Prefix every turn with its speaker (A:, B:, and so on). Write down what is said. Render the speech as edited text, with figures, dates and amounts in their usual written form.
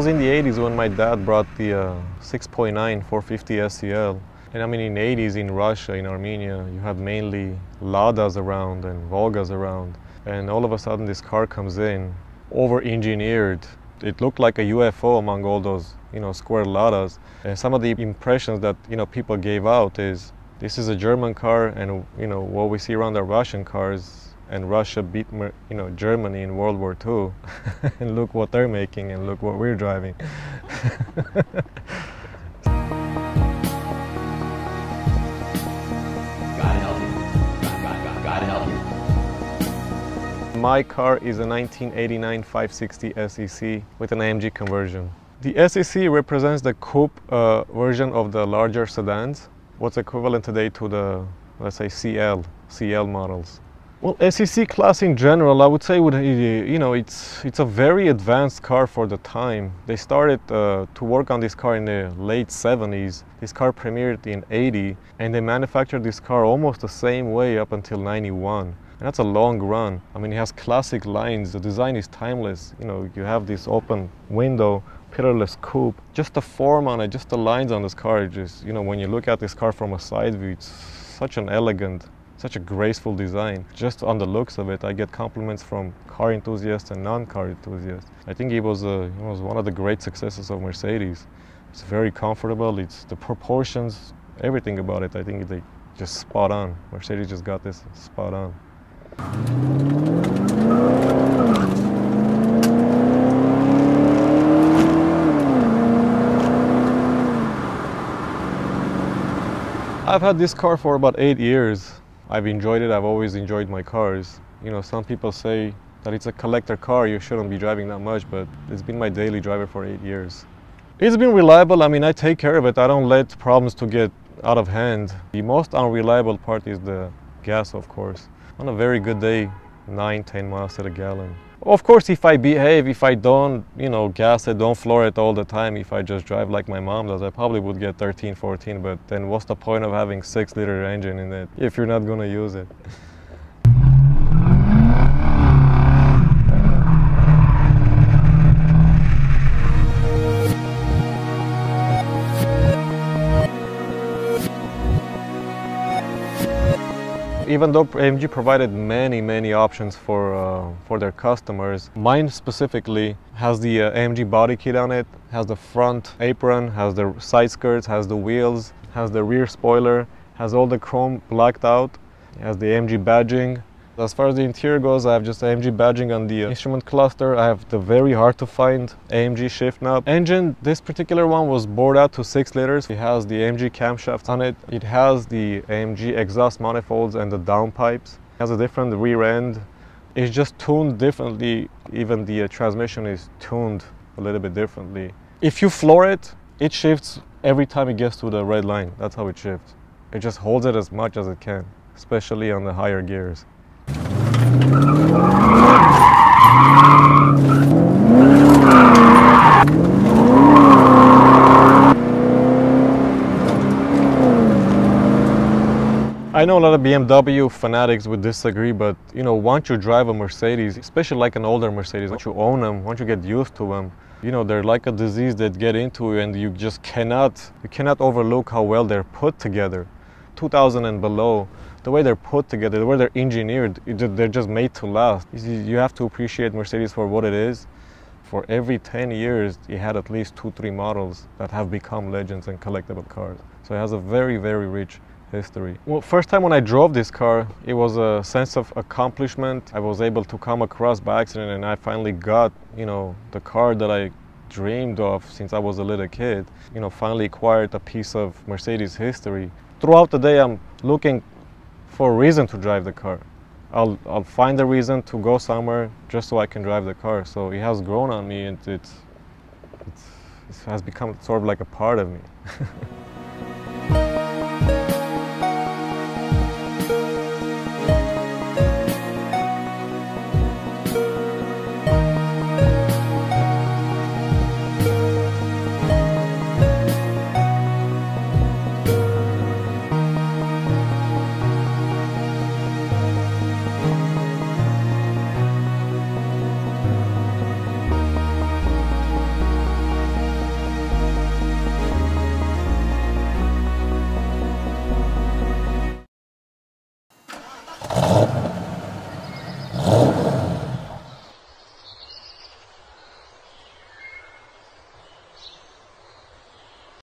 A: was in the 80s when my dad brought the 6.9 450 SEL. And I mean, in the 80s in Russia, in Armenia, you had mainly Ladas around and Volgas around. And all of a sudden this car comes in, over-engineered. It looked like a UFO among all those, square Ladas. And some of the impressions that, people gave out is, this is a German car, and, what we see around the Russian cars, and Russia beat, Germany in World War II. And look what they're making, and look what we're driving. My car is a 1989 560 SEC with an AMG conversion. The SEC represents the coupe version of the larger sedans, what's equivalent today to the, let's say, CL models. Well, SEC class in general, I would say, it's a very advanced car for the time. They started to work on this car in the late 70s. This car premiered in 80, and they manufactured this car almost the same way up until 91. And that's a long run. I mean, it has classic lines. The design is timeless. You have this open window, pillarless coupe. Just the form on it, just the lines on this car, just, when you look at this car from a side view, it's such an elegant, such a graceful design. Just on the looks of it, I get compliments from car enthusiasts and non-car enthusiasts. I think it was one of the great successes of Mercedes. It's very comfortable. It's the proportions, everything about it. I think they just spot on. Mercedes just got this spot on. I've had this car for about 8 years. I've enjoyed it. I've always enjoyed my cars. Some people say that it's a collector car, you shouldn't be driving that much, but it's been my daily driver for 8 years. It's been reliable. I mean, I take care of it. I don't let problems to get out of hand. The most unreliable part is the gas, of course. On a very good day, 9-10 miles to the gallon. Of course, if I behave, if I don't, gas it, don't floor it all the time, if I just drive like my mom does, I probably would get 13, 14, but then what's the point of having 6-liter engine in it if you're not gonna use it? Even though AMG provided many options for their customers, mine specifically has the AMG body kit on it, has the front apron, has the side skirts, has the wheels, has the rear spoiler, has all the chrome blacked out, has the AMG badging. As far as the interior goes, I have just AMG badging on the instrument cluster. I have the very hard to find AMG shift knob. Engine, this particular one was bored out to 6 liters. It has the AMG camshafts on it. It has the AMG exhaust manifolds and the downpipes. It has a different rear end. It's just tuned differently. Even the transmission is tuned a little bit differently. If you floor it, it shifts every time it gets to the red line. That's how it shifts. It just holds it as much as it can, especially on the higher gears. I know a lot of BMW fanatics would disagree, but once you drive a Mercedes, especially like an older Mercedes, once you own them, once you get used to them, they're like a disease that get into you, and you just cannot overlook how well they're put together. 2000 and below, the way they're put together, the way they're engineered, they're just made to last. You have to appreciate Mercedes for what it is. For every 10 years, it had at least 2-3 models that have become legends and collectible cars. So it has a very rich history. Well, first time when I drove this car, it was a sense of accomplishment. I was able to come across by accident, and I finally got, the car that I dreamed of since I was a little kid. Finally acquired a piece of Mercedes history. Throughout the day, I'm looking for a reason to drive the car. I'll find a reason to go somewhere just so I can drive the car. So it has grown on me, and it has become sort of like a part of me.